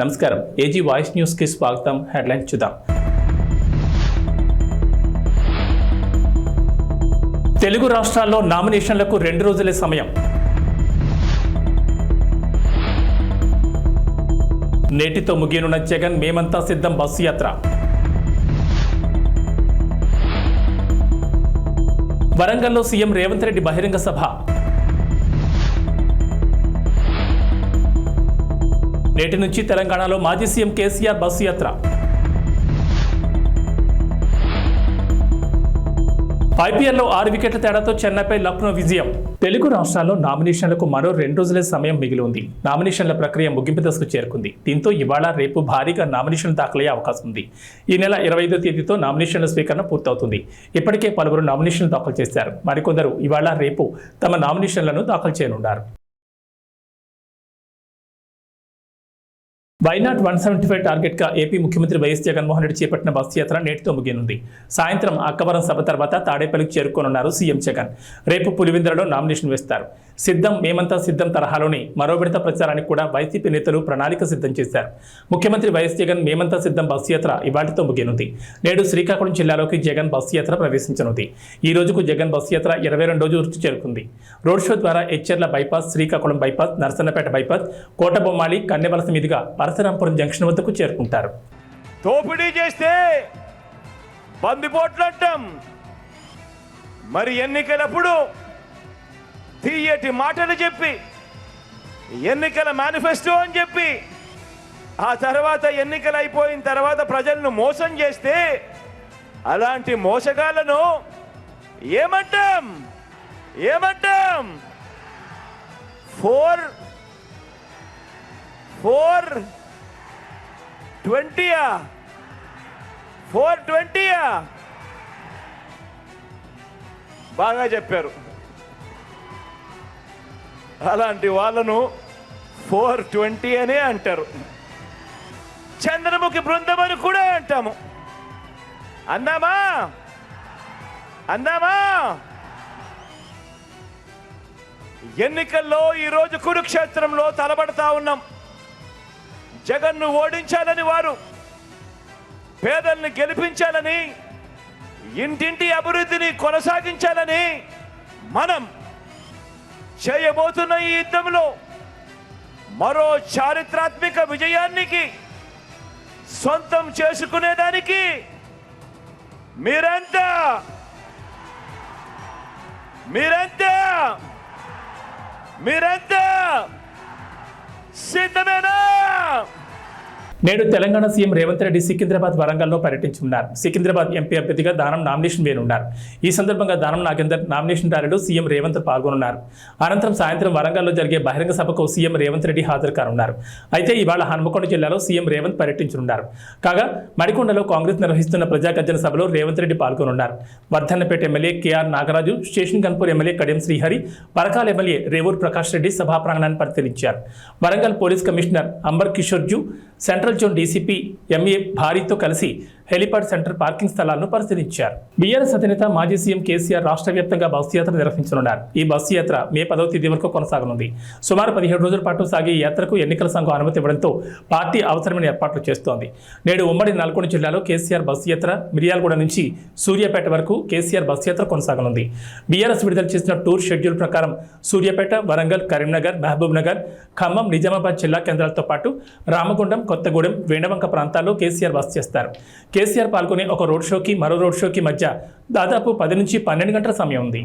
నమస్కారం, AG voice news కి స్వాగతం. హెడ్లైన్స్ చూద్దాం. తెలుగు రాష్ట్రాల్లో నామినేషన్లకు 2 రోజులే సమయం. నేటితో ముగియనున్న జగన్ మేమంతా సిద్ధం బస్సు యాత్ర. వరంగల్లో సీఎం రేవంత్ రెడ్డి బహిరంగ సభ. నేటి నుంచి తెలంగాణలో మాజీ సీఎం కేసీఆర్ బస్సు యాత్ర. ఐపీఎల్లో 6 వికెట్ల తేడాతో చెన్నైపై లక్నో విజయం. తెలుగు రాష్ట్రాల్లో నామినేషన్లకు మరో 2 రోజులే సమయం మిగిలి ఉంది. నామినేషన్ల ప్రక్రియ ముగింపు దశకు చేరుకుంది. దీంతో ఇవాళ రేపు భారీగా నామినేషన్లు దాఖలయ్యే అవకాశం ఉంది. ఈ నెల 25వ తేదీతో నామినేషన్ల స్వీకరణ పూర్తవుతుంది. ఇప్పటికే పలువురు నామినేషన్లు దాఖలు చేశారు. మరికొందరు ఇవాళ రేపు తమ నామినేషన్లను దాఖలు చేయనున్నారు. వైనాట్ 175 టార్గెట్గా ఏపీ ముఖ్యమంత్రి వైఎస్ జగన్మోహన్ రెడ్డి చేపట్టిన బస్సు యాత్ర నేటితో ముగియనుంది. సాయంత్రం అక్కవరం సభ తర్వాత తాడేపల్లికి చేరుకోనున్నారు సీఎం జగన్. రేపు పులివెందులలో నామినేషన్ వేస్తారు. సిద్ధం మేమంతా సిద్ధం తరహాలోని మరో విడత ప్రచారానికి కూడా వైసీపీ నేతలు ప్రణాళిక సిద్ధం చేశారు. ముఖ్యమంత్రి వైఎస్ జగన్ మేమంతా సిద్ధం బస్సు యాత్ర ఇవాటితో ముగియనుంది. నేడు శ్రీకాకుళం జిల్లాలోకి జగన్ బస్సు యాత్ర ప్రవేశించనుంది. ఈ రోజుకు జగన్ బస్సు యాత్ర 22వ రోజుకు చేరుకుంది. రోడ్ షో ద్వారా Etcherla bypass, Srikakulam bypass, Narasannapeta bypass, Kotabommali, Kannevalasa మీదుగా పరశురాంపురం జంక్షన్ వద్దకు చేరుకుంటారు. దోపిడీ చేస్తే బందిపోట్లు అంటాం. మరి ఎన్నికలప్పుడు తీయటి మాటలు చెప్పి ఎన్నికల మేనిఫెస్టో అని చెప్పి ఆ తర్వాత ఎన్నికలు అయిపోయిన తర్వాత ప్రజలను మోసం చేస్తే అలాంటి మోసగాళ్లను ఏమంటాం? 420 బాగా చెప్పారు. అలాంటి వాళ్ళను 420 అనే అంటారు. చంద్రముఖి బృందం అని కూడా అంటాము. అందామా? ఎన్నికల్లో ఈరోజు కురుక్షేత్రంలో తలబడతా ఉన్నాం. జగన్ను ఓడించాలని వారు, పేదల్ని గెలిపించాలని, ఇంటింటి అభివృద్ధిని కొనసాగించాలని మనం చేయబోతున్న ఈ యుద్ధంలో మరో చారిత్రాత్మక విజయానికి సొంతం చేసుకునేదానికి మీరంతా సిద్ధమేనా? నేడు తెలంగాణ సీఎం రేవంత్ రెడ్డి సికింద్రాబాద్, వరంగల్లో పర్యటించనున్నారు. సికింద్రాబాద్ ఎంపీ అభ్యర్థిగా దానం నామినేషన్ వేయనున్నారు. ఈ సందర్భంగా దానం నాగేందర్ నామినేషన్ ర్యాలీలో సీఎం రేవంత్ పాల్గొనున్నారు. అనంతరం సాయంత్రం వరంగల్లో జరిగే బహిరంగ సభకు సీఎం రేవంత్ రెడ్డి హాజరు కానున్నారు. అయితే ఇవాళ హన్మకొండ జిల్లాలో సీఎం రేవంత్ పర్యటించనున్నారు. కాగా మడికొండలో కాంగ్రెస్ నిర్వహిస్తున్న ప్రజాగర్జన సభలో రేవంత్ రెడ్డి పాల్గొనున్నారు. Vardhannapeta MLA KR Nagaraju, station Ghanpur MLA Kadiyam Srihari, Parakala MLA Revuri Prakash Reddy సభా ప్రాంగణాన్ని పరిశీలించారు. Warangal police commissioner Ambar Kishore Jha, central zone DCP MA భారీతో కలిసి హెలిపాడ్ సెంటర్ పార్కింగ్ స్థలాలను పరిశీలించారు. బీఆర్ఎస్ అధినేత మాజీ సీఎం కేసీఆర్ రాష్ట్ర వ్యాప్తంగా బస్సు యాత్ర నిర్వహించనున్నారు. ఈ బస్సు యాత్ర మే 10వ తేదీ వరకు కొనసాగనుంది. సుమారు 17 రోజుల పాటు సాగే ఈ యాత్రకు ఎన్నికల సంఘం అనుమతి ఇవ్వడంతో పార్టీ అవసరమైన ఏర్పాట్లు చేస్తోంది. నేడు ఉమ్మడి నల్గొండ జిల్లాలో కేసీఆర్ బస్సు యాత్ర, మిర్యాలగూడ నుంచి సూర్యాపేట వరకు కేసీఆర్ బస్సు యాత్ర కొనసాగనుంది. బీఆర్ఎస్ విడుదల చేసిన టూర్ షెడ్యూల్ ప్రకారం సూర్యాపేట, వరంగల్, కరీంనగర్, మహబూబ్ నగర్, ఖమ్మం, నిజామాబాద్ జిల్లా కేంద్రాలతో పాటు రామగుండం, కొత్తగూడెం, వేణవంక ప్రాంతాల్లో కేసీఆర్ బస చేస్తారు. కేసీఆర్ పాల్గొనే ఒక రోడ్ షోకి మరో రోడ్ షోకి మధ్య దాదాపు 10 నుంచి 12 గంటల సమయం ఉంది.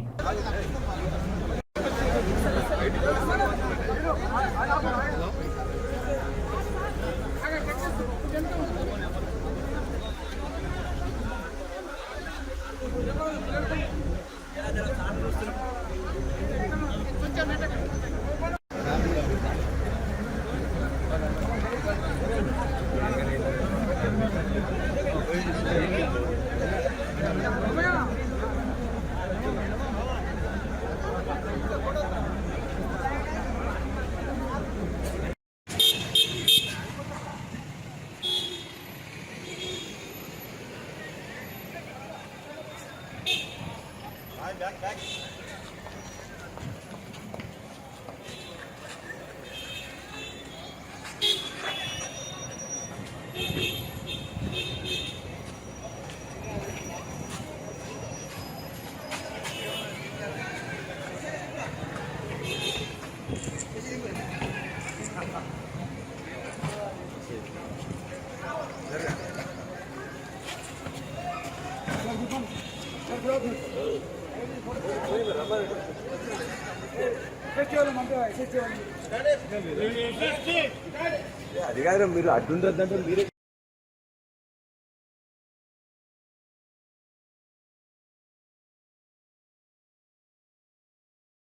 అది కాదు మీరు అడ్డుందంటే మీరే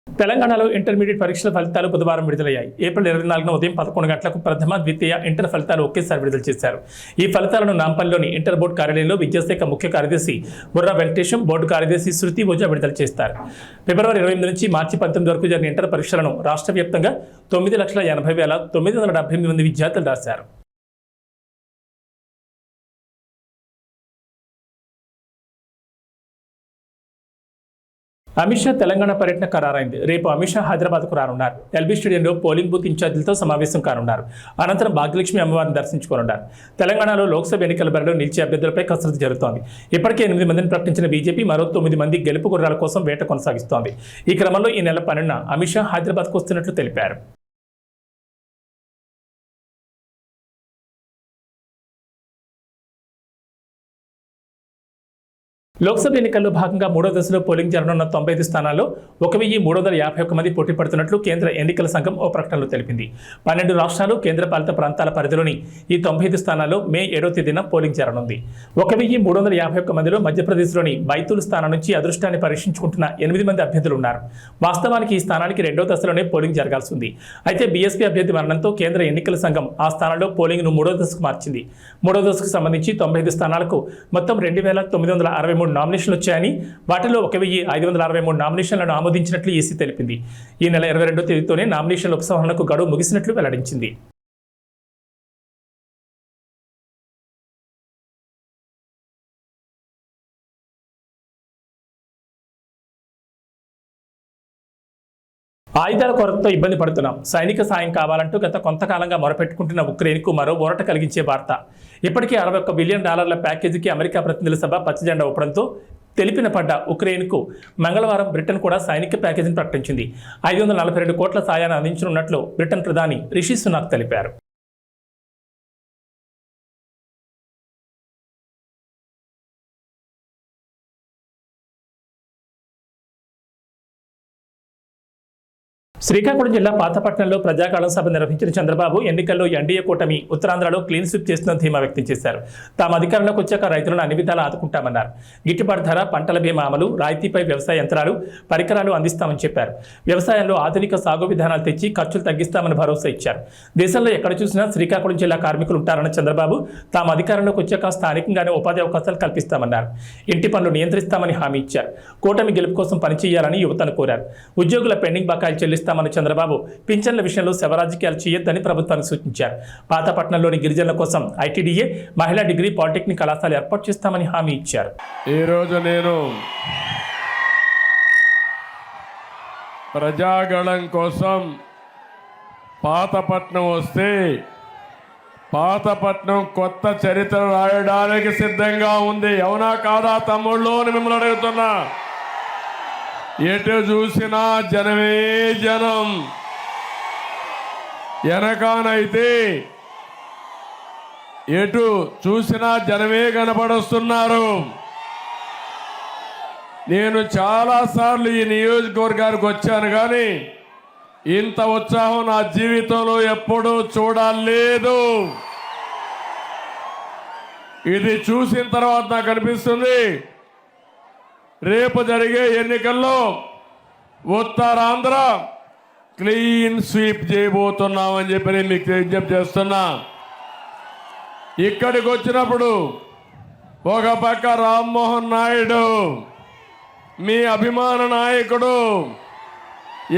తెలంగాణలో ఇంటర్మీడియట్ పరీక్షల ఫలితాలు బుధవారం విడుదలయ్యాయి. ఏప్రిల్ 24న ఉదయం 11 గంటలకు ప్రథమ, ద్వితీయ, ఇంటర్ ఫలితాలు ఒకేసారి విడుదల చేశారు. ఈ ఫలితాలను నాంపల్లిలోని ఇంటర్ బోర్డు కార్యాలయంలో విద్యాశాఖ ముఖ్య కార్యదర్శి బుర్రా వెంకటేశం, బోర్డు కార్యదర్శి శృతి ఓజా విడుదల చేస్తారు. ఫిబ్రవరి 28 నుంచి మార్చి 19 వరకు జరిగిన ఇంటర్ పరీక్షలను రాష్ట్ర వ్యాప్తంగా 9,80,978 మంది విద్యార్థులు రాశారు. అమిత్ షా తెలంగాణ పర్యటన ఖరారైంది. రేపు అమిత్ షా హైదరాబాద్కు రానున్నారు. ఎల్బీ స్టేడియంలో పోలింగ్ బూత్ ఇన్ఛార్జీలతో సమావేశం కానున్నారు. అనంతరం భాగ్యలక్ష్మి అమ్మవారిని దర్శించుకోనున్నారు. తెలంగాణలో లోక్సభ ఎన్నికల బరిలో నిలిచే అభ్యర్థులపై కసరత్తు జరుగుతోంది. ఇప్పటికే 8 మందిని ప్రకటించిన బీజేపీ మరో 9 మంది గెలుపు గుర్రాల కోసం వేట కొనసాగిస్తోంది. ఈ క్రమంలో ఈ నెల 12న అమిత్ షా హైదరాబాద్కు వస్తున్నట్లు తెలిపారు. లోక్సభ ఎన్నికల్లో భాగంగా 3వ దశలో పోలింగ్ జరగనున్న 95 స్థానాల్లో 1,351 మంది పోటీ పడుతున్నట్లు కేంద్ర ఎన్నికల సంఘం ఓ ప్రకటనలో తెలిపింది. 12 రాష్ట్రాలు, కేంద్రపాలిత ప్రాంతాల పరిధిలోని ఈ 95 స్థానాల్లో మే 7వ తేదీన పోలింగ్ జరగనుంది. 1,351 మందిలో మధ్యప్రదేశ్లోని బైతూల్ స్థానం నుంచి అదృష్టాన్ని పరీక్షించుకుంటున్న 8 మంది అభ్యర్థులు ఉన్నారు. వాస్తవానికి ఈ స్థానానికి 2వ దశలోనే పోలింగ్ జరగాల్సి ఉంది. అయితే బీఎస్పీ అభ్యర్థి మరణంతో కేంద్ర ఎన్నికల సంఘం ఆ స్థానంలో పోలింగ్ను 3వ దశకు మార్చింది. 3వ దశకు సంబంధించి 95 స్థానాలకు మొత్తం 2,963 నామినేషన్లు వచ్చాయని, వాటిలో 1,563 నామినేషన్లను ఆమోదించినట్లు ఈసీ తెలిపింది. ఈ నెల 22వ తేదీతోనే నామినేషన్ల ఉపసంహరణకు గడువు ముగిసినట్లు వెల్లడించింది. ఆయుధాల కొరతతో ఇబ్బంది పడుతున్నాం, సైనిక సాయం కావాలంటూ గత కొంతకాలంగా మొరపెట్టుకుంటున్న ఉక్రెయిన్కు మరో ఊరట కలిగించే వార్త. ఇప్పటికే $61 బిలియన్ ప్యాకేజీకి అమెరికా ప్రతినిధుల సభ పచ్చజెండా ఊపడంతో తెలిపిన పడ్డ ఉక్రెయిన్కు మంగళవారం బ్రిటన్ కూడా సైనిక ప్యాకేజీని ప్రకటించింది. 542 కోట్ల సాయాన్ని అందించనున్నట్లు బ్రిటన్ ప్రధాని రిషి సునాక్ తెలిపారు. శ్రీకాకుళం జిల్లా పాతపట్నంలో ప్రజాకాళం సభ నిర్వహించిన చంద్రబాబు ఎన్నికల్లో ఎన్డీఏ కూటమి ఉత్తరాంధ్రలో క్లీన్ స్వీప్ చేస్తుందని ధీమా వ్యక్తం చేశారు. తాము అధికారంలోకి వచ్చాక రైతులను అన్ని విధాలా ఆదుకుంటామన్నారు. గిట్టుబాటు ధర, పంటల బీమా అమలు, రాయితీపై వ్యవసాయ యంత్రాలు, పరికరాలు అందిస్తామని చెప్పారు. వ్యవసాయంలో ఆధునిక సాగు విధానాలు తెచ్చి ఖర్చులు తగ్గిస్తామని భరోసా ఇచ్చారు. దేశంలో ఎక్కడ చూసినా శ్రీకాకుళం జిల్లా కార్మికులు ఉంటారన్న చంద్రబాబు తాము అధికారంలోకి వచ్చాక స్థానికంగానే ఉపాధి అవకాశాలు కల్పిస్తామన్నారు. ఇంటి పనులు నియంత్రిస్తామని హామీ ఇచ్చారు. కూటమి గెలుపు కోసం పనిచేయాలని యువతను కోరారు. ఉద్యోగుల పెండింగ్ బకాయిలు చెల్లిస్తామని చంద్రబాబు పింఛన్ల విషయంలో శవరాజకీయాలు చేయొద్దని ప్రభుత్వానికి సూచించారు. పాతపట్నంలోని గిరిజనుల కోసం ఐటీడీఏ, మహిళా డిగ్రీ, పాలిటెక్నిక్ కళాశాల ఏర్పాటు చేస్తామని హామీ ఇచ్చారు. ఈరోజు నేను ప్రజాగళం కోసం పాతపట్నం వస్తే పాతపట్నం కొత్త చరిత్ర రాయడానికి సిద్ధంగా ఉంది. అవునా కాదా తమ్ముళ్ళు అని మిమ్మల్ని అడుగుతున్నా. ఎటు చూసినా జనమే జనం. వెనకానైతే ఎటు చూసినా జనమే కనపడొస్తున్నారు. నేను చాలాసార్లు ఈ నియోజకవర్గానికి వచ్చాను, కానీ ఇంత ఉత్సాహం నా జీవితంలో ఎప్పుడూ చూడలేదు. ఇది చూసిన తర్వాత నాకు అనిపిస్తుంది, రేపు జరిగే ఎన్నికల్లో ఉత్తరాంధ్ర క్లీన్ స్వీప్ చేయబోతున్నామని చెప్పి నేను మీకు విజ్ఞప్తి చేస్తున్నా. ఇక్కడికి వచ్చినప్పుడు ఒక పక్క రామ్మోహన్ నాయుడు మీ అభిమాన నాయకుడు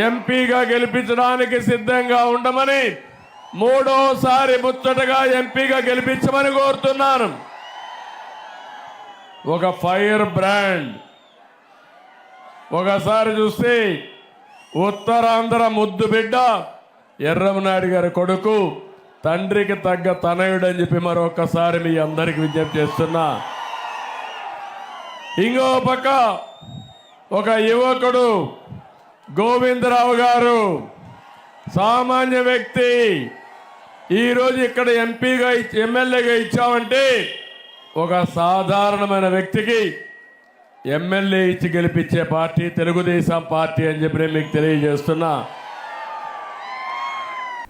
ఎంపీగా గెలిపించడానికి సిద్ధంగా ఉండమని, మూడోసారి ముచ్చటగా ఎంపీగా గెలిపించమని కోరుతున్నాను. ఒక ఫైర్ బ్రాండ్. ఒకసారి చూస్తే ఉత్తరాంధ్ర ముద్దు బిడ్డ ఎర్రమనాయుడు గారి కొడుకు, తండ్రికి తగ్గ తనయుడు అని చెప్పి మరొకసారి మీ అందరికి విజ్ఞప్తి చేస్తున్నా. ఇంకో పక్క ఒక యువకుడు గోవిందరావు గారు, సామాన్య వ్యక్తి. ఈరోజు ఇక్కడ ఎంపీగా ఎమ్మెల్యేగా ఇచ్చామంటే ఒక సాధారణమైన వ్యక్తికి ఎమ్మెల్యే ఇచ్చి గెలిపించే పార్టీ తెలుగుదేశం పార్టీ అని చెప్పి నేను మీకు తెలియజేస్తున్నా.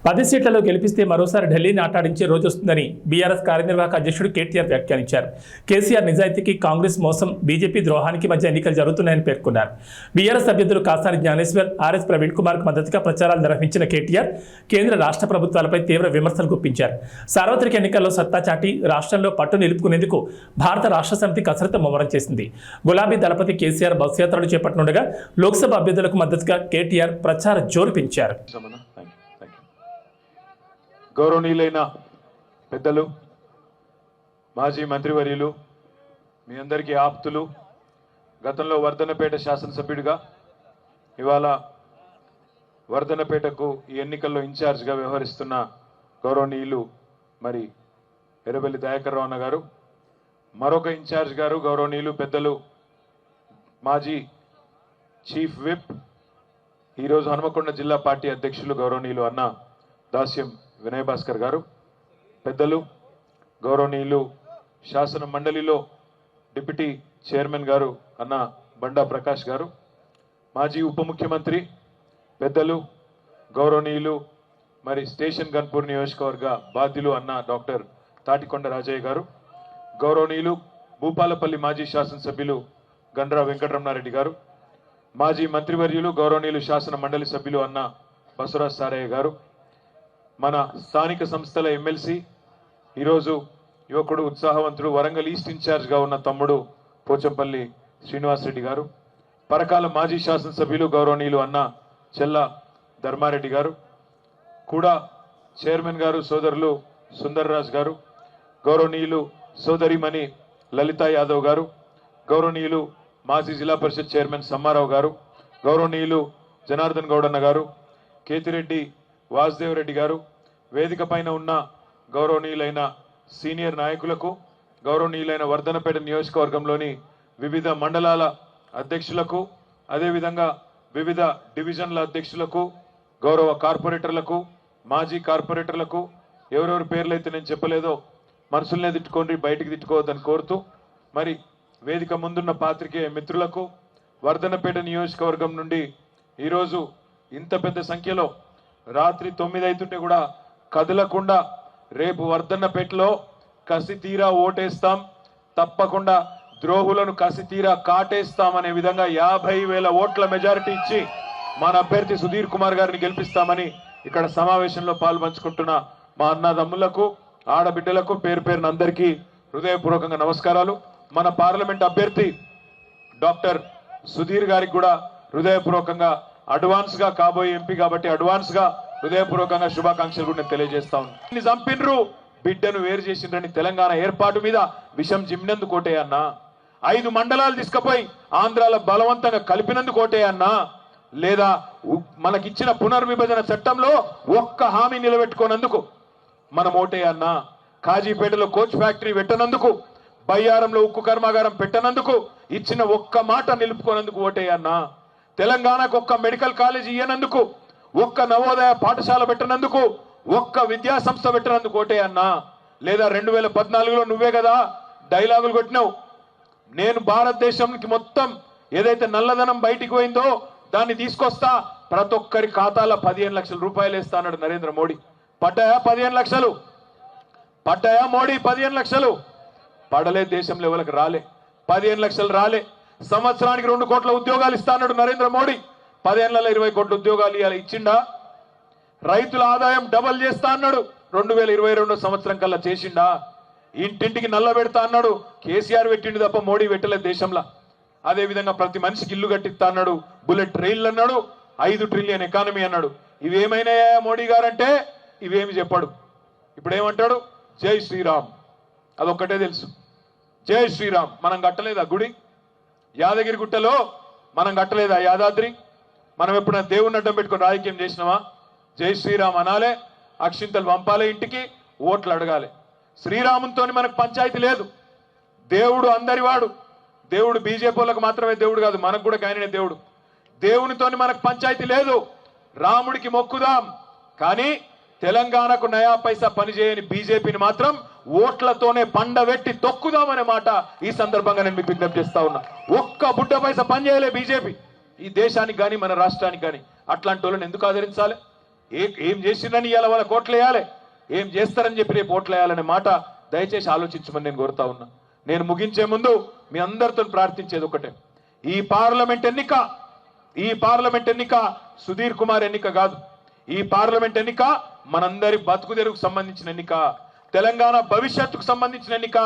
10 సీట్లలో గెలిపిస్తే మరోసారి ఢిల్లీని ఆటాడించే రోజు వస్తుందని బీఆర్ఎస్ కార్యనిర్వాహక అధ్యక్షుడు కేటీఆర్ వ్యాఖ్యానించారు. కేసీఆర్ నిజాయితీకి కాంగ్రెస్ మోసం, బీజేపీ ద్రోహానికి మధ్య ఎన్నికలు జరుగుతున్నాయని పేర్కొన్నారు. బీఆర్ఎస్ అభ్యర్థులు కాసాని జ్ఞానేశ్వర్, ఆర్ఎస్ ప్రవీణ్ కుమార్కు మద్దతుగా ప్రచారాలు నిర్వహించిన కేటీఆర్ కేంద్ర రాష్ట్ర ప్రభుత్వాలపై తీవ్ర విమర్శలు గుప్పించారు. సార్వత్రిక ఎన్నికల్లో సత్తా చాటి రాష్ట్రంలో పట్టు నిలుపుకునేందుకు భారత రాష్ట్ర సమితి కసరత్తు ముమ్మరం చేసింది. గులాబీ దళపతి కేసీఆర్ బస్సు యాత్రలు చేపట్టనుండగా లోక్సభ అభ్యర్థులకు మద్దతుగా కేటీఆర్ ప్రచార జోరు పెంచారు. గౌరవనీయులైన పెద్దలు, మాజీ మంత్రివర్యులు, మీ అందరికీ ఆప్తులు, గతంలో వర్ధన్నపేట శాసనసభ్యుడిగా ఇవాళ వర్ధన్నపేటకు ఈ ఎన్నికల్లో ఇన్ఛార్జ్గా వ్యవహరిస్తున్న గౌరవనీయులు మరి ఎర్రబెల్లి దయాకర్ రావు అన్న గారు, మరొక ఇన్ఛార్జ్ గారు గౌరవనీయులు పెద్దలు మాజీ చీఫ్ విప్, ఈరోజు హనుమకొండ జిల్లా పార్టీ అధ్యక్షులు గౌరవనీయులు అన్న దాస్యం వినయ్ భాస్కర్ గారు, పెద్దలు గౌరవనీయులు శాసన మండలిలో డిప్యూటీ చైర్మన్ గారు అన్న బండా ప్రకాష్ గారు, మాజీ ఉప ముఖ్యమంత్రి పెద్దలు గౌరవనీయులు మరి స్టేషన్ గన్పూర్ నియోజకవర్గ బాధ్యులు అన్న డాక్టర్ తాటికొండ రాజయ్య గారు, గౌరవనీయులు భూపాలపల్లి మాజీ శాసనసభ్యులు గండ్రా వెంకటరమణారెడ్డి గారు, మాజీ మంత్రివర్యులు గౌరవనీయులు శాసన మండలి సభ్యులు అన్న బసవరాజ్ సారయ్య గారు, మన స్థానిక సంస్థల ఎమ్మెల్సీ ఈరోజు యువకుడు ఉత్సాహవంతుడు వరంగల్ ఈస్ట్ ఇన్ఛార్జ్గా ఉన్న తమ్ముడు పోచంపల్లి శ్రీనివాసరెడ్డి గారు, పరకాల మాజీ శాసనసభ్యులు గౌరవనీయులు అన్న చెల్ల ధర్మారెడ్డి గారు, కూడా చైర్మన్ గారు సోదరులు సుందర్రాజ్ గారు, గౌరవనీయులు సోదరిమణి లలితా యాదవ్ గారు, గౌరవనీయులు మాజీ జిల్లా పరిషత్ చైర్మన్ సమ్మారావు గారు, గౌరవనీయులు జనార్దన్ గౌడన్న గారు, కేతిరెడ్డి వాసుదేవ్ రెడ్డి గారు, వేదిక పైన ఉన్న గౌరవనీయులైన సీనియర్ నాయకులకు, గౌరవనీయులైన వర్ధనపేట నియోజకవర్గంలోని వివిధ మండలాల అధ్యక్షులకు, అదేవిధంగా వివిధ డివిజన్ల అధ్యక్షులకు, గౌరవ కార్పొరేటర్లకు, మాజీ కార్పొరేటర్లకు, ఎవరెవరి పేర్లైతే నేను చెప్పలేదో మనసులనే తిట్టుకోండి, బయటికి తిట్టుకోవద్దని కోరుతూ, మరి వేదిక ముందున్న పాత్రికేయ మిత్రులకు, వర్ధనపేట నియోజకవర్గం నుండి ఈరోజు ఇంత పెద్ద సంఖ్యలో రాత్రి 9 అవుతుంటే కూడా కదలకుండా రేపు వర్ధన్నపేటలో కసి తీరా ఓటేస్తాం, తప్పకుండా ద్రోహులను కసి తీరా కాటేస్తామనే విధంగా 50,000 ఓట్ల మెజారిటీ ఇచ్చి మన అభ్యర్థి సుధీర్ కుమార్ గారిని గెలిపిస్తామని ఇక్కడ సమావేశంలో పాల్పంచుకుంటున్న మా అన్నదమ్ములకు, ఆడబిడ్డలకు పేరు పేరున అందరికీ హృదయపూర్వకంగా నమస్కారాలు. మన పార్లమెంట్ అభ్యర్థి డాక్టర్ సుధీర్ గారికి కూడా హృదయపూర్వకంగా అడ్వాన్స్ గా కాబోయే ఎంపీ కాబట్టి అడ్వాన్స్ గా హృదయపూర్వకంగా శుభాకాంక్షలు కూడా నేను తెలియజేస్తా ఉన్నాను. చంపిన్రు, బిడ్డను వేరు చేసిండ్రని తెలంగాణ ఏర్పాటు మీద విషం జిమ్మినందుకు కోటే అన్నా, 5 మండలాలు తీసుకుపోయి ఆంధ్రాలో బలవంతంగా కలిపినందుకు కోటే అన్నా, లేదా మనకిచ్చిన పునర్విభజన చట్టంలో ఒక్క హామీ నిలబెట్టుకోనందుకు మనం ఓటే అన్నా, కాజీపేటలో కోచ్ ఫ్యాక్టరీ పెట్టనందుకు, బయ్యారంలో ఉక్కు కర్మాగారం పెట్టనందుకు, ఇచ్చిన ఒక్క మాట నిలుపుకోనందుకు ఓటే అన్నా, తెలంగాణకు ఒక్క మెడికల్ కాలేజ్ ఇయ్యనందుకు, ఒక్క నవోదయ పాఠశాల పెట్టనందుకు, ఒక్క విద్యా సంస్థ పెట్టనందుకు ఓటే అన్నా, లేదా 2014లో నువ్వే కదా డైలాగులు కొట్టినావు, నేను భారతదేశానికి మొత్తం ఏదైతే నల్లధనం బయటికి పోయిందో దాన్ని తీసుకొస్తా, ప్రతి ఒక్కరి ఖాతాలో 15 లక్షల రూపాయలు వేస్తా అన్నాడు నరేంద్ర మోడీ. పడ్డాయా 15 లక్షలు? పడ్డాయా మోడీ 15 లక్షలు? పడలే, దేశంలో ఎవరికి రాలే, 15 లక్షలు రాలే. సంవత్సరానికి 2 కోట్ల ఉద్యోగాలు ఇస్తా అన్నాడు నరేంద్ర మోడీ, 10 ఏళ్లలో 20 కోట్ల ఉద్యోగాలు ఇవాళ ఇచ్చిండా? రైతుల ఆదాయం డబల్ చేస్తా అన్నాడు, 2022 సంవత్సరం కల్లా చేసిండా? ఇంటింటికి నల్ల పెడతా అన్నాడు, కేసీఆర్ పెట్టిండు తప్ప మోడీ పెట్టలేదు దేశంలో. అదేవిధంగా ప్రతి మనిషికి ఇల్లు కట్టిస్తా అన్నాడు, బుల్లెట్ రైళ్లు అన్నాడు, 5 ట్రిలియన్ ఎకానమీ అన్నాడు. ఇవేమైనాయా మోడీ గారంటే? ఇవేమి చెప్పాడు. ఇప్పుడు ఏమంటాడు? జై శ్రీరామ్, అదొక్కటే తెలుసు, జై శ్రీరామ్. మనం కట్టలేదా గుడి? యాదగిరి గుట్టలో మనం కట్టలేదా యాదాద్రి? మనం ఎప్పుడైనా దేవుని అడ్డం పెట్టుకుని రాజకీయం చేసినామా? జై శ్రీరామ్ అనాలే, అక్షింతలు పంపాలే, ఇంటికి ఓట్లు అడగాలి. శ్రీరాముతో మనకు పంచాయతీ లేదు. దేవుడు అందరివాడు. దేవుడు బీజేపీ వాళ్ళకు మాత్రమే దేవుడు కాదు, మనకు కూడా ఆయననే దేవుడు. దేవునితో మనకు పంచాయతీ లేదు. రాముడికి మొక్కుదాం, కానీ తెలంగాణకు నయా పైసా పనిచేయని బీజేపీని మాత్రం ఓట్లతోనే పండబెట్టి తొక్కుదామనే మాట ఈ సందర్భంగా నేను మీకు విజ్ఞప్తి చేస్తా ఉన్నా. ఒక్క బుడ్డ పైసా పనిచేయలే బీజేపీ ఈ దేశానికి కానీ మన రాష్ట్రానికి కానీ. అట్లాంటి వాళ్ళని ఎందుకు ఆదరించాలి? ఏం చేసిందని ఇవాళ వాళ్ళ కోట్లు వేయాలి, ఏం చేస్తారని చెప్పి రేపు ఓట్లు వేయాలనే మాట దయచేసి ఆలోచించమని నేను కోరుతా ఉన్నా. నేను ముగించే ముందు మీ అందరితో ప్రార్థించేది ఒకటే, ఈ పార్లమెంట్ ఎన్నిక సుధీర్ కుమార్ ఎన్నిక కాదు. ఈ పార్లమెంట్ ఎన్నిక మనందరి బతుకుదెరుకు సంబంధించిన ఎన్నిక, తెలంగాణ భవిష్యత్తుకు సంబంధించిన ఎన్నిక.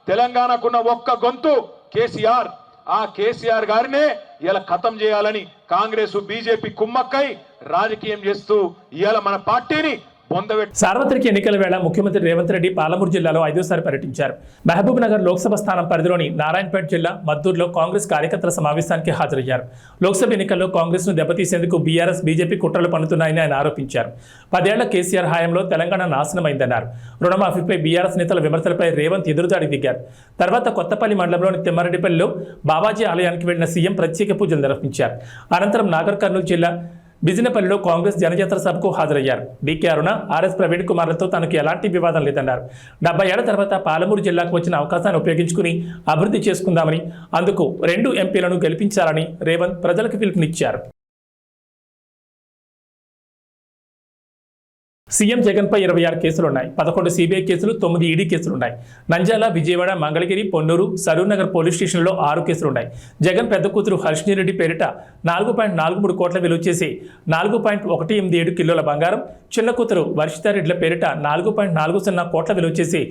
తెలంగాణకున్న ఒక్క గొంతు కేసీఆర్. ఆ కేసీఆర్ గారినే ఇలా ఖతం చేయాలని కాంగ్రెస్ బీజేపీ కుమ్మక్కై రాజకీయం చేస్తూ ఇవాళ మన పార్టీని సార్వత్రిక ఎన్నికల వేళ ముఖ్యమంత్రి రేవంత్ రెడ్డి పాలమూరు జిల్లాలో 5వ పర్యటించారు. మహబూబ్ నగర్ లోక్సభ స్థానం పరిధిలోని నారాయణపేట జిల్లా మద్దూరులో కాంగ్రెస్ కార్యకర్తల సమావేశానికి హాజరయ్యారు. లోక్సభ ఎన్నికల్లో కాంగ్రెస్ ను దెబ్బతీసేందుకు బీఆర్ఎస్ బీజేపీ కుట్రలు పన్నుతున్నాయని ఆయన ఆరోపించారు. 10 ఏళ్ల కేసీఆర్ హయాంలో తెలంగాణ నాశనమైందన్నారు. రుణమాఫీపై బీఆర్ఎస్ నేతల విమర్శలపై రేవంత్ ఎదురుదాడికి దిగారు. తర్వాత కొత్తపల్లి మండలంలోని తిమ్మారెడ్డిపల్లిలో బాబాజీ ఆలయానికి వెళ్లిన సీఎం ప్రత్యేక పూజలు నిర్వహించారు. అనంతరం నాగర్ కర్నూలు జిల్లా బిజినపల్లిలో కాంగ్రెస్ జనజాతర సభకు హాజరయ్యారు. డీకే అరుణ, ఆర్ఎస్ ప్రవీణ్ కుమార్లతో తనకు ఎలాంటి వివాదం లేదన్నారు. 70 ఏళ్ల తర్వాత పాలమూరు జిల్లాకు వచ్చిన అవకాశాన్ని ఉపయోగించుకుని అభివృద్ధి చేసుకుందామని, అందుకు 2 ఎంపీలను గెలిపించాలని రేవంత్ ప్రజలకు పిలుపునిచ్చారు. సీఎం జగన్పై 26 కేసులున్నాయి. 11 సిబిఐ కేసులు, 9 ఈడీ కేసులున్నాయి. నంద్యాల, విజయవాడ, మంగళగిరి, పొన్నూరు, సరూర్నగర్ పోలీస్ స్టేషన్లో 6 కేసులున్నాయి. జగన్ పెద్ద కూతురు హర్షిణి రెడ్డి పేరిట 4.43 కోట్ల విలువ చేసి 4.187 కిలోల బంగారం, చిన్న కూతురు వర్షితారెడ్డిల పేరిట 4.40 కోట్ల విలువ చేసి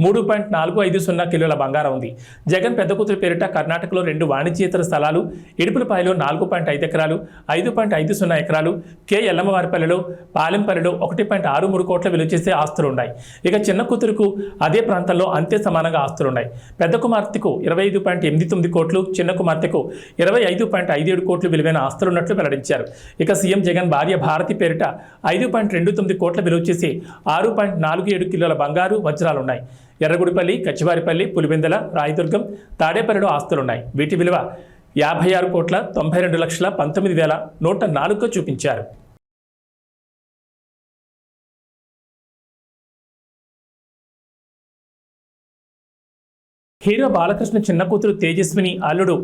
3.450 కిలోల బంగారం ఉంది. జగన్ పెద్ద కూతురు పేరిట కర్ణాటకలో 2 వాణిజ్యేతర స్థలాలు, ఇడుపులపాయలో 4.5 ఎకరాలు, 5.50 ఎకరాలు, కె ఎల్లమ్మవారిపల్లిలో, పాలెంపల్లిలో 1.63 కోట్ల విలువ చేసే ఆస్తులున్నాయి. ఇక చిన్న కూతురుకు అదే ప్రాంతంలో అంతే సమానంగా ఆస్తులున్నాయి. పెద్ద కుమార్తెకు 25.89 కోట్లు, చిన్న కుమార్తెకు 25.57 కోట్లు విలువైన ఆస్తులున్నట్లు వెల్లడించారు. ఇక సీఎం జగన్ భార్య భారతి పేరిట 5.29 కోట్ల విలువ చేసి 6.47 కిలోల బంగారు, వజ్రాలున్నాయి. ఎర్రగుడిపల్లి, కచ్చివారిపల్లి, పులివెందల, రాయదుర్గం, తాడేపల్లిలో ఆస్తులున్నాయి. వీటి విలువ 56,92,19,104గా చూపించారు. హీరో బాలకృష్ణ చిన్న కూతురు తేజస్విని అల్లుడు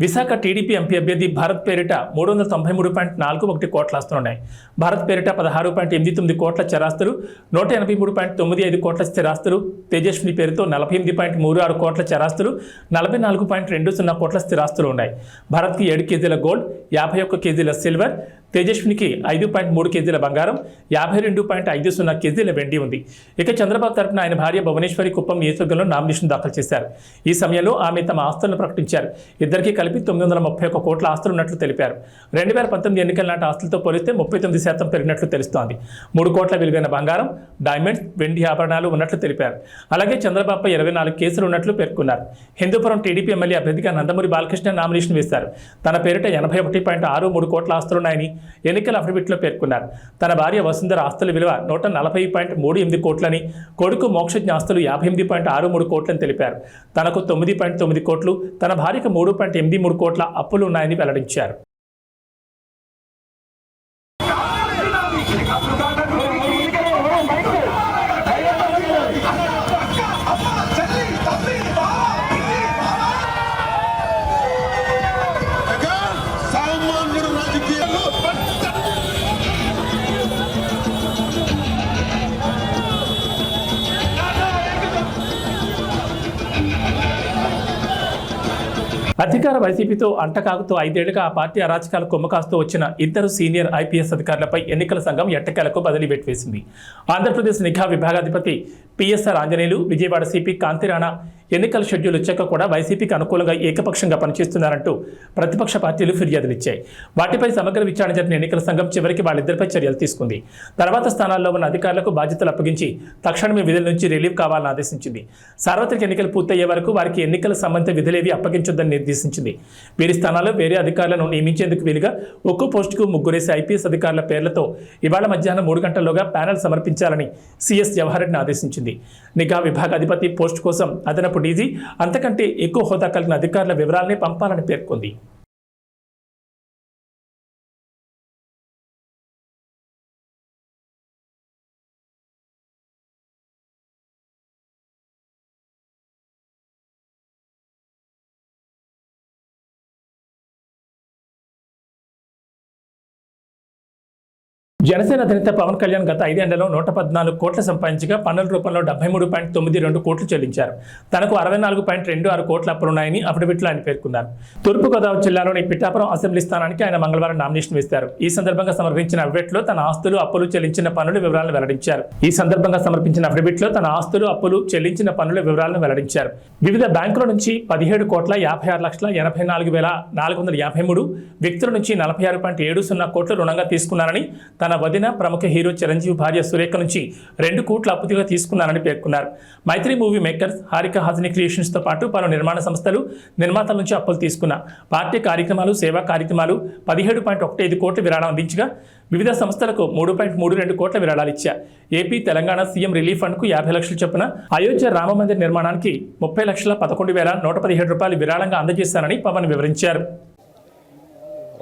విశాఖ టీడీపీ ఎంపీ అభ్యర్థి భరత్ పేరిట 393.41 కోట్ల ఆస్తులున్నాయి. భరత్ పేరిట 16.89 కోట్ల చరాస్తులు, 183.95 కోట్ల స్థిరాస్తులు, తేజస్విని పేరుతో 48.36 కోట్ల చరాస్తులు, 44.20 కోట్ల స్థిరాస్తులు ఉన్నాయి. భరత్కి 7 కేజీల గోల్డ్, 51 కేజీల సిల్వర్, తేజస్వినికి 5.3 కేజీల బంగారం, 52.50 కేజీల వెండి ఉంది. ఇక చంద్రబాబు తరపున ఆయన భార్య భువనేశ్వరి కుప్పం నియోజకవర్గంలో నామినేషన్ దాఖలు చేశారు. ఈ సమయంలో ఆమె తమ ఆస్తులను ప్రకటించారు. ఇద్దరికీ కలిపి 931 కోట్ల ఆస్తులున్నట్లు తెలిపారు. 2019 ఎన్నికల నాటి ఆస్తులతో పోలిస్తే 39% పెరిగినట్లు తెలుస్తోంది. 3 కోట్ల విలువైన బంగారం, డైమండ్స్, వెండి ఆభరణాలు ఉన్నట్లు తెలిపారు. అలాగే చంద్రబాబుపై 24 కేసులు ఉన్నట్లు పేర్కొన్నారు. హిందూపురం టీడీపీ ఎమ్మెల్యే అభ్యర్థిగా నందమూరి బాలకృష్ణ నామినేషన్ వేశారు. తన పేరిట 81.63 కోట్ల ఆస్తులున్నాయని ఎన్నికల అఫిడవిట్లో పేర్కొన్నారు. తన భార్య వసుంధర ఆస్తుల విలువ 140.38 కోట్లని, కొడుకు మోక్షజ్ఞ ఆస్తులు 58.63 కోట్లని తెలిపారు. తనకు 9.9 కోట్లు, తన భార్యకు 3.83 కోట్ల అప్పులు ఉన్నాయని వెల్లడించారు. అధికార వైసీపీతో అంటకాగుతూ 5 ఏళ్లుగా ఆ పార్టీ అరాచకాలు కొమ్మకాస్తూ వచ్చిన 2 సీనియర్ ఐపీఎస్ అధికారులపై ఎన్నికల సంఘం ఎట్టకేలకు బదిలీ వేటు వేసింది. ఆంధ్రప్రదేశ్ నిఘా విభాగాధిపతి పిఎస్ఆర్ ఆంజనేయులు, విజయవాడ సిపి కాంతిరాణా ఎన్నికల షెడ్యూల్ వచ్చాక కూడా వైసీపీకి అనుకూలంగా ఏకపక్షంగా పనిచేస్తున్నారంటూ ప్రతిపక్ష పార్టీలు ఫిర్యాదులిచ్చాయి. వాటిపై సమగ్ర విచారణ జరిపిన ఎన్నికల సంఘం చివరికి వాళ్ళిద్దరిపై చర్యలు తీసుకుంది. తర్వాత స్థానాల్లో ఉన్న అధికారులకు బాధ్యతలు అప్పగించి తక్షణమే విధుల నుంచి రిలీవ్ కావాలని ఆదేశించింది. సార్వత్రిక ఎన్నికలు పూర్తయ్యే వరకు వారికి ఎన్నికల సంబంధిత విధులేవి అప్పగించొద్దని నిర్దేశించింది. వీరి స్థానాల్లో వేరే అధికారులను నియమించేందుకు వీలుగా ఒక్కో పోస్టుకు 3 ఐపీఎస్ అధికారుల పేర్లతో ఇవాళ మధ్యాహ్నం 3 గంటల్లోగా ప్యానెల్ సమర్పించాలని సిఎస్ జవహర్ రెడ్డిని ఆదేశించింది. నిఘా విభాగాధిపతి పోస్టు కోసం అదనపు డీజీ, అంతకంటే ఎక్కువ హోదా కలిగిన అధికారుల వివరాలనే పంపాలని పేర్కొంది. జనసేన అధినేత పవన్ కళ్యాణ్ గత 5 ఏళ్లలో 114 కోట్లు సంపాదించగా పన్నుల రూపంలో 73.92 కోట్లు చెల్లించారు. తనకు 64.26 కోట్ల అప్పులున్నాయని అఫిడవిట్లో ఆయన పేర్కొన్నారు. తూర్పుగోదావరి జిల్లాలోని పిఠాపురం అసెంబ్లీ స్థానానికి ఆయన మంగళవారం నామినేషన్ వేశారు. ఈ సందర్భంగా సమర్పించిన అఫిడవిట్లో తన ఆస్తులు, అప్పులు చెల్లించిన పన్నుల వివరాలను వెల్లడించారు. వివిధ బ్యాంకుల నుంచి 17,56,84,453, వ్యక్తుల నుంచి 46.70 కోట్లు రుణంగా తీసుకున్నారని, తన వదిన ప్రముఖ హీరో చిరంజీవి భార్య సురేఖ నుంచి 2 కోట్ల అప్పుగా తీసుకున్నారని పేర్కొన్నారు. Mythri movie makers, Haarika Haasine creations తో పాటు పలు నిర్మాణ సంస్థలు, నిర్మాతల నుంచి అప్పులు తీసుకున్న పార్టీ కార్యక్రమాలు, సేవా కార్యక్రమాలు 17.15 కోట్ల విరాళం అందించగా వివిధ సంస్థలకు 3.32 కోట్ల విరాళాలు ఇచ్చారు. AP, Telangana CM relief fund కు 50 లక్షలు చొప్పున, అయోధ్య రామ మందిర్ నిర్మాణానికి 30,11,117 రూపాయలు విరాళంగా అందజేశారని పవన్ వివరించారు.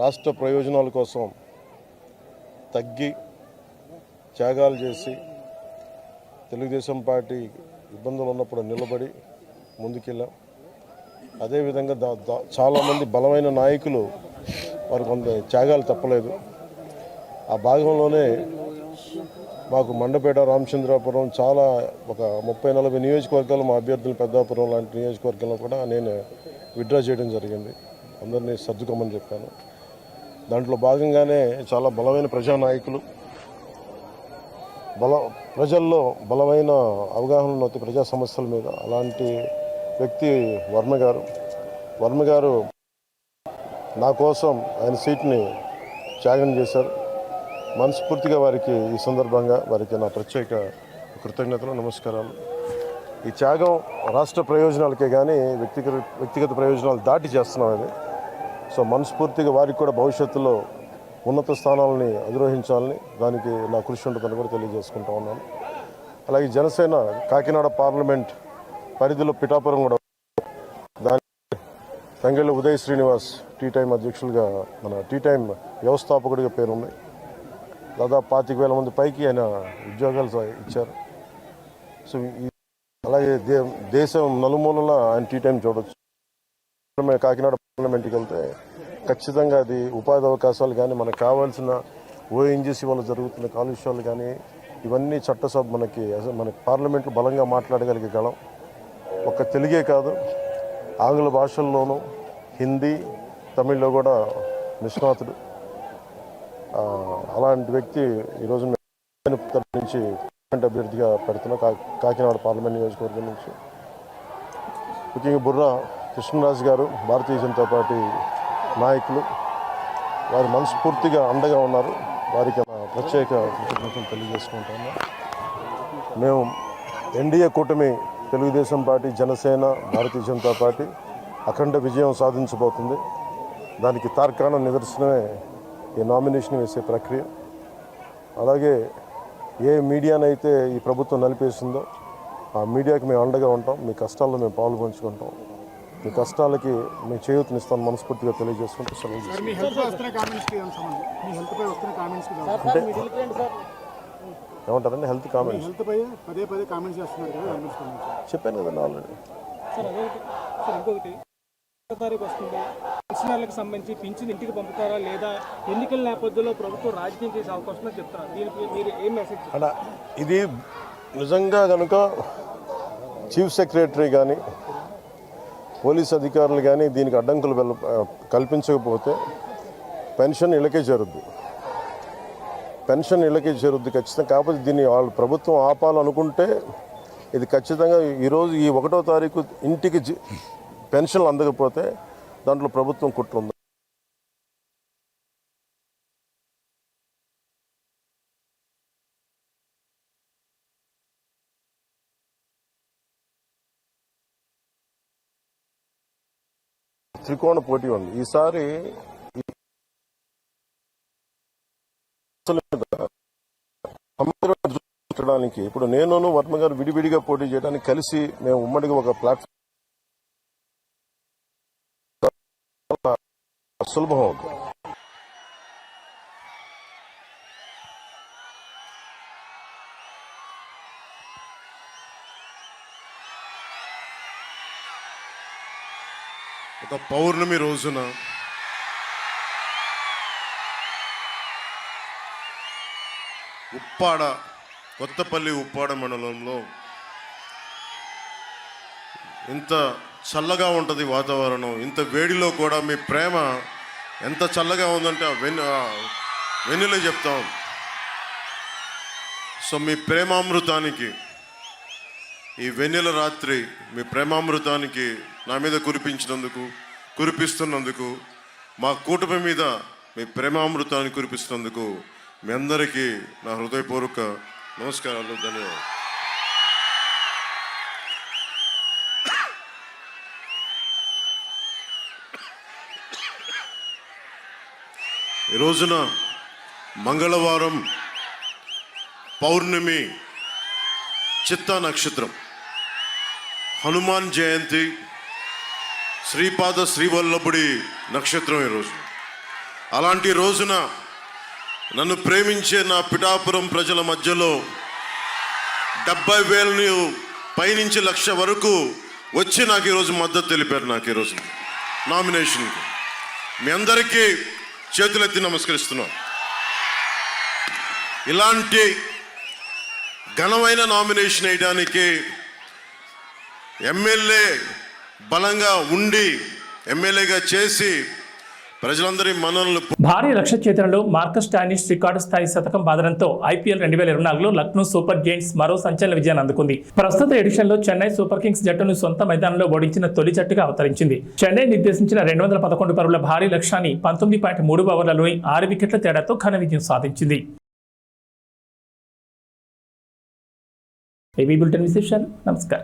రాష్ట్ర ప్రయోజనాల కోసం తగ్గి త్యాగాలు చేసి తెలుగుదేశం పార్టీ ఇబ్బందులు ఉన్నప్పుడు నిలబడి ముందుకెళ్ళాం. అదేవిధంగా చాలామంది బలమైన నాయకులు వారు కొంత త్యాగాలు తప్పలేదు. ఆ భాగంలోనే మాకు మండపేట, రామచంద్రాపురం చాలా ఒక 30-40 నియోజకవర్గాలు మా అభ్యర్థులు పెద్దాపురం లాంటి నియోజకవర్గంలో కూడా నేను విత్డ్రా చేయడం జరిగింది. అందరినీ సర్దుకోమని చెప్పాను. దాంట్లో భాగంగానే చాలా బలమైన ప్రజానాయకులు, ప్రజల్లో బలమైన అవగాహన ఉన్న ప్రజా సమస్యల మీద అలాంటి వ్యక్తి వర్మ గారు నా కోసం ఆయన సీట్ని త్యాగం చేశారు. మనస్ఫూర్తిగా వారికి ఈ సందర్భంగా వారికి నా ప్రత్యేక కృతజ్ఞతలు, నమస్కారాలు. ఈ త్యాగం రాష్ట్ర ప్రయోజనాలకే కానీ వ్యక్తిగత ప్రయోజనాలు దాటి చేస్తున్నాం అది. సో మనస్ఫూర్తిగా వారికి కూడా భవిష్యత్తులో ఉన్నత స్థానాలని అధిరోహించాలని దానికి నా కృషి ఉంటుందని కూడా తెలియజేసుకుంటా ఉన్నాను. అలాగే జనసేన కాకినాడ పార్లమెంట్ పరిధిలో పిఠాపురం కూడా దాని తంగెళ్ళ ఉదయ్ శ్రీనివాస్ టీ టైం అధ్యక్షులుగా, మన టీ టైం వ్యవస్థాపకుడిగా పేరుంది. దాదాపు 25,000 మంది పైకి ఆయన ఉద్యోగాలు ఇచ్చారు. సో అలాగే దేశం నలుమూలలా ఆయన టీ టైం చూడవచ్చు. కాకినాడ పార్లమెంట్కి వెళ్తే ఖచ్చితంగా అది ఉపాధి అవకాశాలు కానీ, మనకు కావాల్సిన ఓఎన్జీసీ వల్ల జరుగుతున్న కాలుష్యాలు కానీ, ఇవన్నీ చట్టసభ మన పార్లమెంట్లో బలంగా మాట్లాడగలిగేగలం. ఒక్క తెలుగే కాదు, ఆంగ్ల భాషల్లోనూ, హిందీ, తమిళ్లో కూడా నిష్ణాతుడు. అలాంటి వ్యక్తి ఈరోజు నుంచి అభ్యర్థిగా పెడుతున్న కాకినాడ పార్లమెంట్ నియోజకవర్గం నుంచి. ముఖ్యంగా బుర్రా కృష్ణరాజు గారు, భారతీయ జనతా పార్టీ నాయకులు, వారు మనస్ఫూర్తిగా అండగా ఉన్నారు. వారికి ప్రత్యేక కృతజ్ఞతలు తెలియజేసుకుంటాము. మేము ఎన్డీఏ కూటమి తెలుగుదేశం పార్టీ, జనసేన, భారతీయ జనతా పార్టీ అఖండ విజయం సాధించబోతుంది. దానికి తార్కాణ నిదర్శనమే ఈ నామినేషన్ వేసే ప్రక్రియ. అలాగే ఏ మీడియానైతే ఈ ప్రభుత్వం నలిపేసిందో ఆ మీడియాకి మేము అండగా ఉంటాం. మీ కష్టాల్లో మేము పాలు పంచుకుంటాం. మీ కష్టాలకి మేము చేయూతనిస్తాను మనస్ఫూర్తిగా తెలియజేసుకుంటూ సెలవు. అంటే ఏమంటారండి హెల్త్ కామెంట్స్ చెప్పాను కదండి ఆల్రెడీ. పెన్షనర్లకు సంబంధించి పింఛన్ ఇంటికి పంపుతారా లేదా ఎన్నికల నేపథ్యంలో ప్రభుత్వం రాజకీయం చేసే అవకాశం చెప్తారా? దీనికి మీరు ఏం మెసేజ్? అలా ఇది నిజంగా కనుక చీఫ్ సెక్రటరీ కానీ, పోలీస్ అధికారులు కానీ దీనికి అడ్డంకులు కల్పించకపోతే పెన్షన్ ఇళ్ళకే చేరుద్ది. ఖచ్చితంగా. కాకపోతే దీన్ని వాళ్ళు ప్రభుత్వం ఆపాలనుకుంటే ఇది ఖచ్చితంగా ఈరోజు ఈ 1వ తారీఖు ఇంటికి పెన్షన్లు అందకపోతే దాంట్లో ప్రభుత్వం కుట్ర ఉంది. త్రికోణ పోటీ ఉంది ఈసారి. సమగ్రడానికి ఇప్పుడు నేను వర్మ గారు విడివిడిగా పోటీ చేయడానికి కలిసి మేము ఉమ్మడిగా ఒక ప్లాట్ఫామ్ సులభం అవుతుంది. ఒక పౌర్ణమి రోజున ఉప్పాడ, కొత్తపల్లి ఉప్పాడ మండలంలో ఇంత చల్లగా ఉంటుంది వాతావరణం. ఇంత వేడిలో కూడా మీ ప్రేమ ఎంత చల్లగా ఉందంటే వెన్నెలే చెప్తాం. సో మీ ప్రేమామృతానికి, ఈ వెన్నెల రాత్రి మీ ప్రేమామృతానికి నా మీద కురిపిస్తున్నందుకు, మా కూటమి మీద మీ ప్రేమామృతాన్ని కురిపిస్తున్నందుకు మీ అందరికీ నా హృదయపూర్వక నమస్కారాలు, ధన్యవాదాలు. ఈ రోజున మంగళవారం పౌర్ణమి, చిత్తా నక్షత్రం, హనుమాన్ జయంతి, శ్రీపాద శ్రీవల్లభుడి నక్షత్రం ఈరోజు. అలాంటి రోజున నన్ను ప్రేమించే నా పిఠాపురం ప్రజల మధ్యలో 70,000 పైనుంచి 1,00,000 వరకు వచ్చి నాకు ఈరోజు మద్దతు తెలిపారు. నాకు ఈరోజు నామినేషన్కి మీ అందరికీ చేతులెత్తి నమస్కరిస్తున్నాను. ఇలాంటి ఘనమైన నామినేషన్ వేయడానికి ఎమ్మెల్యే బలంగా ఉండి ఎమ్మెల్యేగా చేసి ప్రజలందరి మనల్ని భారీ లక్ష్య ఛేదనలో మార్కస్ స్టానిష్ రికార్డు స్థాయి శతకం బాదడంతో ఐపీఎల్ 2024లో లక్నో సూపర్ జైంట్స్ మరో సంచలన విజయాన్ని అందుకుంది. ప్రస్తుత ఎడిషన్లో చెన్నై సూపర్ కింగ్స్ జట్టును సొంత మైదానంలో ఓడించిన తొలి జట్టుగా అవతరించింది. చెన్నై నిర్దేశించిన 211 పరుగుల భారీ లక్ష్యాన్ని 19.3 ఓవర్లలోని 6 వికెట్ల తేడాతో ఘన విజయం సాధించింది. ఏబీ బులెటిన్ విశేషాలు. నమస్కారం.